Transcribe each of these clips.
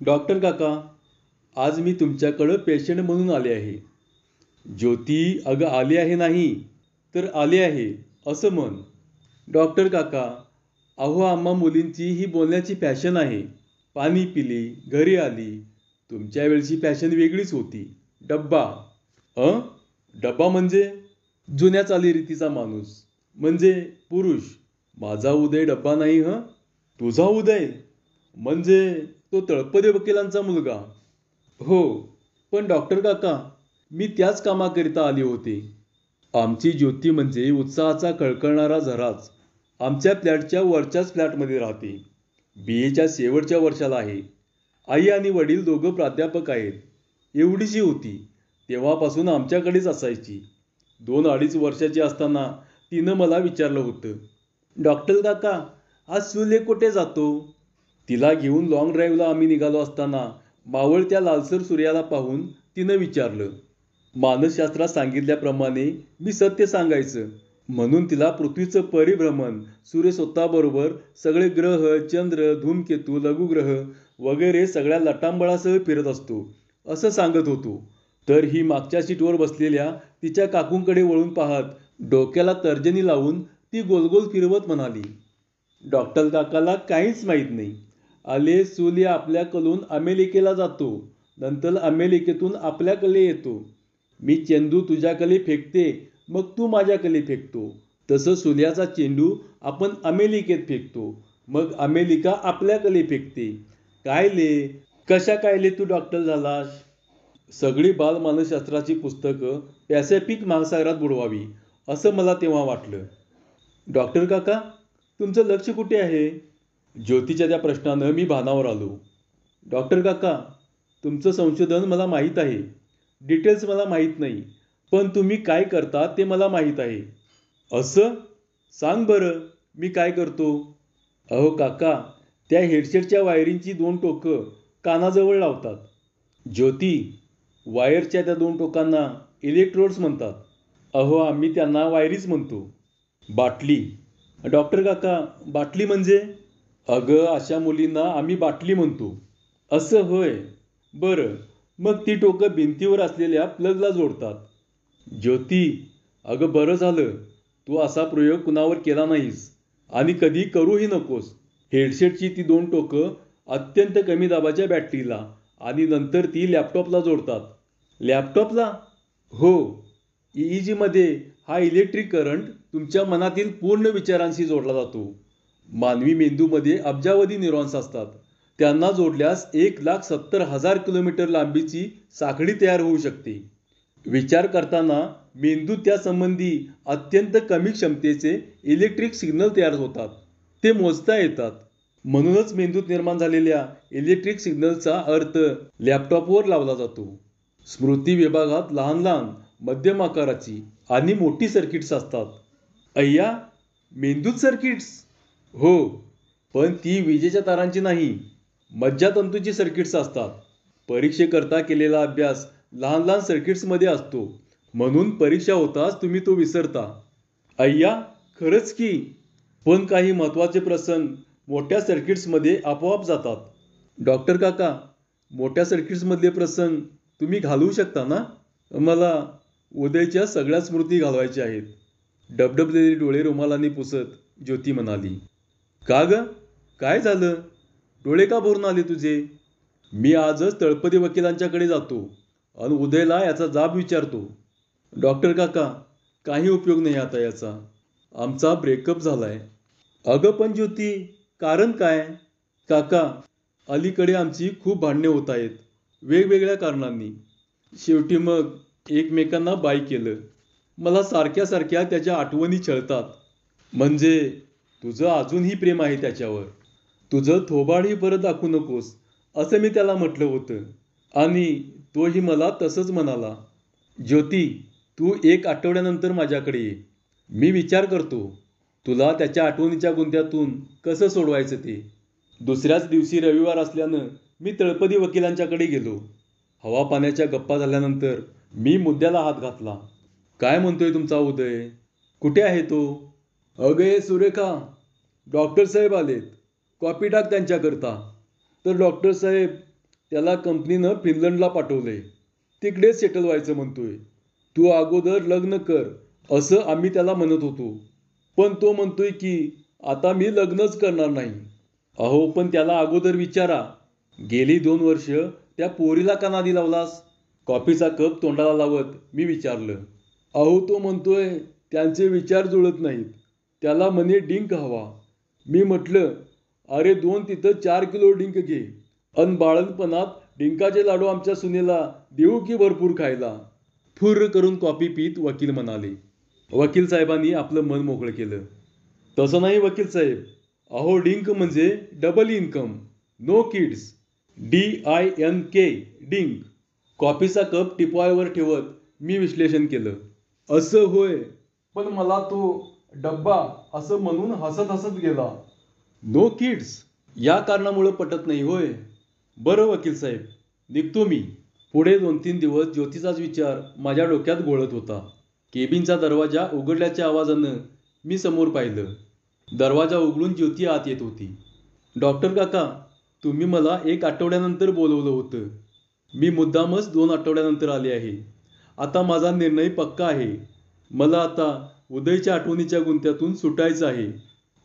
Doctor काका, आज मी तुमच्याकडं पेशंट म्हणून आले आहे. ज्योती अगं आली आहे नाही तर आली आहे असं म्हण. डॉक्टर काका, अहो आम्हा मुलींची ही बोलण्याची फॅशन आहे. पाणी पिली, घरी आली. तुमच्या वेळची फॅशन वेगळीच होती. डब्बा. डब्बा म्हणजे? जुन्या चालीरीतीचा माणूस म्हणजे पुरुष. माझा उदय डब्बा नाही. तुझा उदय म्हणजे तो तळपदे वकिलांचा मुलगा. हो, पण डॉक्टर काका, मी त्याच कामाकरिता आले होते. आमची ज्योती म्हणजे उत्साहाचा कळकळणारा झराच. आमच्या फ्लॅटच्या वरच्याच फ्लॅटमध्ये राहते. BAच्या शेवटच्या वर्षाला आहे. आई आणि वडील दोघं प्राध्यापक आहेत. एवढीशी होती. तेव्हापासून आमच्याकडेच असायची. 2-2.5 वर्षाची असताना तिनं मला विचारलं होतं, डॉक्टर काका, आज सुले कुठे जातो? तिला घेऊन लॉंग ड्राईव्हला आम्ही निघालो असताना मावळत्या लालसर सूर्याला पाहून तिनं विचारलं. मानसशास्त्रात सांगितल्याप्रमाणे मी सत्य सांगायचं. म्हणून तिला पृथ्वीचं परिभ्रमण, सूर्य स्वतःबरोबर सगळे ग्रह, चंद्र, धूमकेतू, लघुग्रह वगैरे सगळ्या लटांबळासह फिरत असतो असं सांगत होतो. तर ही मागच्या सीटवर बसलेल्या तिच्या काकूंकडे वळून पाहत डोक्याला तर्जनी लावून ती गोलगोल फिरवत म्हणाली, डॉक्टर काकाला काहीच माहीत नाही. आले सूर्य आपल्याकडून अमेरिकेला जातो, नंतर अमेरिकेतून आपल्याकडे येतो. मी चेंडू तुझ्याकडे फेकते, मग तू माझ्याकडे फेकतो. तसं सूर्याचा चेंडू आपण अमेरिकेत फेकतो, मग अमेरिका आपल्याकडे फेकते. काय ले, कशा काय ले तू डॉक्टर झालास? सगळी बालमानसशास्त्राची पुस्तकं पॅसिफिक महासागरात बुडवावी असं मला तेव्हा वाटलं. डॉक्टर काका, तुमचं लक्ष कुठे आहे? ज्योतीच्या त्या प्रश्नानं मी भानावर आलो. डॉक्टर काका, तुमचं संशोधन मला माहीत आहे. डिटेल्स मला माहीत नाही, पण तुम्ही काय करता ते मला माहीत आहे. असं? सांग बरं, मी काय करतो? अहो काका, त्या हेडसेटच्या वायरिंगची 2 टोकं कानाजवळ लावतात. ज्योती, वायरच्या त्या 2 टोकांना इलेक्ट्रोड्स म्हणतात. अहो आम्ही त्यांना वायरीच म्हणतो. बाटली. डॉक्टर काका, बाटली म्हणजे? अगं अशा मुलींना आम्ही बाटली म्हणतो. असं होय. बरं, मग ती टोकं भिंतीवर असलेल्या प्लगला जोडतात. ज्योती, अगं बरं झालं तू असा प्रयोग कुणावर केला नाहीस आणि कधी करूही नकोस. हेडसेटची ती 2 टोकं अत्यंत कमी दाबाच्या बॅटरीला आणि नंतर ती लॅपटॉपला जोडतात. लॅपटॉपला? हो. EEGमध्ये हा इलेक्ट्रिक करंट तुमच्या मनातील पूर्ण विचारांशी जोडला जातो. मानवी मेंदूमध्ये अब्जावधी न्यूरॉन्स असतात. त्यांना जोडल्यास 1,70,000 किलोमीटर लांबीची साखळी तयार होऊ शकते. विचार करताना मेंदूत त्यासंबंधी अत्यंत कमी क्षमतेचे इलेक्ट्रिक सिग्नल तयार होतात. ते मोजता येतात. म्हणूनच मेंदूत निर्माण झालेल्या इलेक्ट्रिक सिग्नलचा अर्थ लॅपटॉपवर लावला जातो. स्मृती विभागात लहान लहान, मध्यम आकाराची आणि मोठी सर्किट्स असतात. अय्या, मेंदूत सर्किट्स? हो, पण ती विजेच्या तारांची नाही, मज्जातंतूची सर्किट्स असतात. परीक्षेकरता केलेला अभ्यास लहान लहान सर्किट्समध्ये असतो. म्हणून परीक्षा होताच तुम्ही तो विसरता. अय्या, खरंच की. पण काही महत्त्वाचे प्रसंग मोठ्या सर्किट्समध्ये आपोआप जातात. डॉक्टर काका, मोठ्या सर्किट्समधले प्रसंग तुम्ही घालवू शकता ना? मला उदयच्या सगळ्या स्मृती घालवायच्या आहेत. डबडबलेले डोळे रुमालाने पुसत ज्योती म्हणाली. का ग? काय झालं? डोळे का भरून आले तुझे? मी आजच तळपदे वकिलांच्याकडे जातो आणि उदयला याचा जाब विचारतो. डॉक्टर काका, काही उपयोग नाही आता याचा. आमचा ब्रेकअप झालाय. अगं पण ज्योती, कारण काय? काका, अलीकडे आमची खूप भांडणे होत आहेत, वेगवेगळ्या कारणांनी. शेवटी मग एकमेकांना बाय केलं. मला सारख्या सारख्या त्याच्या आठवणी छळतात. म्हणजे तुझं अजूनही प्रेम आहे त्याच्यावर. तुझं थोबाडही परत दाखवू नकोस असं मी त्याला म्हटलं होतं आणि तोही मला तसंच म्हणाला. ज्योती, तू 1 आठवड्यानंतर माझ्याकडे ये. मी विचार करतो तुला त्याच्या आठवणीच्या गुंत्यातून कसं सोडवायचं ते. दुसऱ्याच दिवशी रविवार असल्यानं मी तळपदी वकिलांच्याकडे गेलो. हवा पाण्याच्या गप्पा झाल्यानंतर मी मुद्द्याला हात घातला. काय म्हणतोय तुमचा उदय? कुठे आहे तो? अगे सुरेखा, डॉक्टर साहेब आलेत. कॉपी टाक त्यांच्याकरता. तर डॉक्टर साहेब, त्याला कंपनीनं फिनलंडला पाठवलंय. तिकडेच सेटल व्हायचं म्हणतोय. तू अगोदर लग्न कर असं आम्ही त्याला म्हणत होतो. पण तो म्हणतोय की आता मी लग्नच करणार नाही. अहो पण त्याला अगोदर विचारा. गेली 2 वर्ष त्या पोरीला का नादी लावलास? कॉफीचा कप तोंडाला लावत मी विचारलं. अहो तो म्हणतोय त्यांचे विचार जुळत नाहीत. त्याला म्हणे डिंक हवा. मी म्हटलं अरे 2 तिथं 4 किलो डिंक घे. अन बाळणपणात डिंकाचे लाडू आमच्या सुनेला देऊ की भरपूर खायला. फुर्र करून कॉफी पीत वकील म्हणाले. वकील साहेबांनी आपलं मन मोकळं केलं. तसं नाही वकील साहेब. अहो डिंक म्हणजे double income. No kids. DINK DINK. कॉफीचा कप टिपॉयवर ठेवत मी विश्लेषण केलं. असं होय. पण मला तो डब्बा असं म्हणून हसत हसत गेला. नो किड्स या कारणामुळं पटत नाही होय. बरं वकील साहेब निघतो मी. पुढे 2-3 दिवस ज्योतीचाच विचार माझ्या डोक्यात घोळत होता. केबिनचा दरवाजा उघडल्याच्या आवाजानं मी समोर पाहिलं. दरवाजा उघडून ज्योती आत येत होती. डॉक्टर काका तुम्ही मला 1 आठवड्यानंतर बोलवलं होतं. मी मुद्दामच 2 आठवड्यानंतर आले आहे. आता माझा निर्णय पक्का आहे. मला आता उदयच्या आठवणीच्या गुंत्यातून सुटायचं आहे.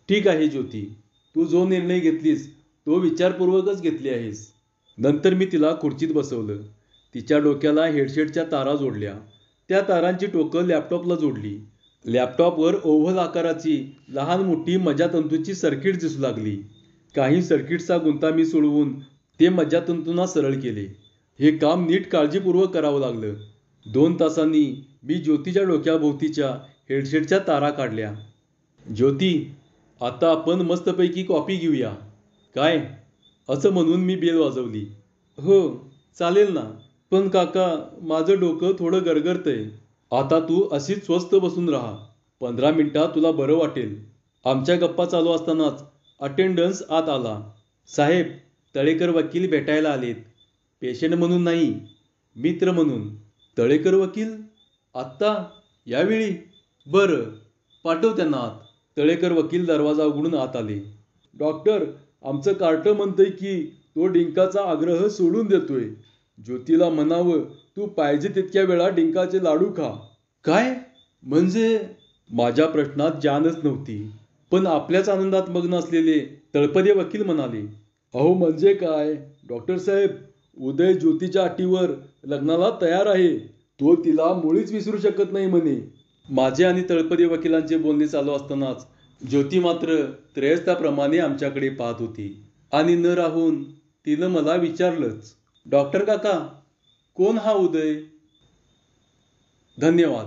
ठीक आहे ज्योती. तू जो निर्णय घेतलीस तो विचारपूर्वकच घेतली आहेस. नंतर मी तिला खुर्चीत बसवलं. तिच्या डोक्याला हेडसेटच्या तारा जोडल्या. त्या तारांची टोकं लॅपटॉपला जोडली. लॅपटॉपवर ओव्हल आकाराची लहान मोठी मज्जातंतूची सर्किट दिसू लागली. काही सर्किट्सचा गुंता मी सोडवून ते मज्जातंतूंना सरळ केले. हे काम नीट काळजीपूर्वक करावं लागलं. 2 तासांनी मी ज्योतीच्या डोक्याभोवतीच्या हेडसेटच्या तारा काढल्या. ज्योती आता आपण मस्तपैकी कॉफी घेऊया. काय? असं म्हणून मी बेल वाजवली. हो चालेल ना. पण काका माझं डोकं थोडं गरगरतंय. आता तू अशीच स्वस्थ बसून राहा. 15 मिनिटात तुला बरं वाटेल. आमच्या गप्पा चालू असतानाच अटेंडन्स आत आला. साहेब तळेकर वकील भेटायला आलेत. पेशंट म्हणून नाही मित्र म्हणून. तळेकर वकील? आत्ता? यावेळी? बरं पाठव त्यांना आत. तळेकर वकील दरवाजा उघडून आत आले. डॉक्टर आमचं कार्ट म्हणतंय की तो डिंकाचा आग्रह सोडून देतोय. ज्योतीला म्हणावं तू पाहिजे तितक्या वेळा डिंकाचे लाडू खा. काय? म्हणजे? माझ्या प्रश्नात जानच नव्हती. पण आपल्याच आनंदात मग्न असलेले तळपदे वकील म्हणाले. अहो म्हणजे काय? डॉक्टर साहेब उदय ज्योतीच्या अटीवर लग्नाला तयार आहे. तो तिला मुळीच विसरू शकत नाही म्हणे. माझे आणि तळपदे वकिलांचे बोलणे चालू असतानाच ज्योती मात्र त्रयस्थाप्रमाणे आमच्याकडे पाहत होती. आणि न राहून तिनं मला विचारलंच. डॉक्टर काका कोण हा उदय? धन्यवाद.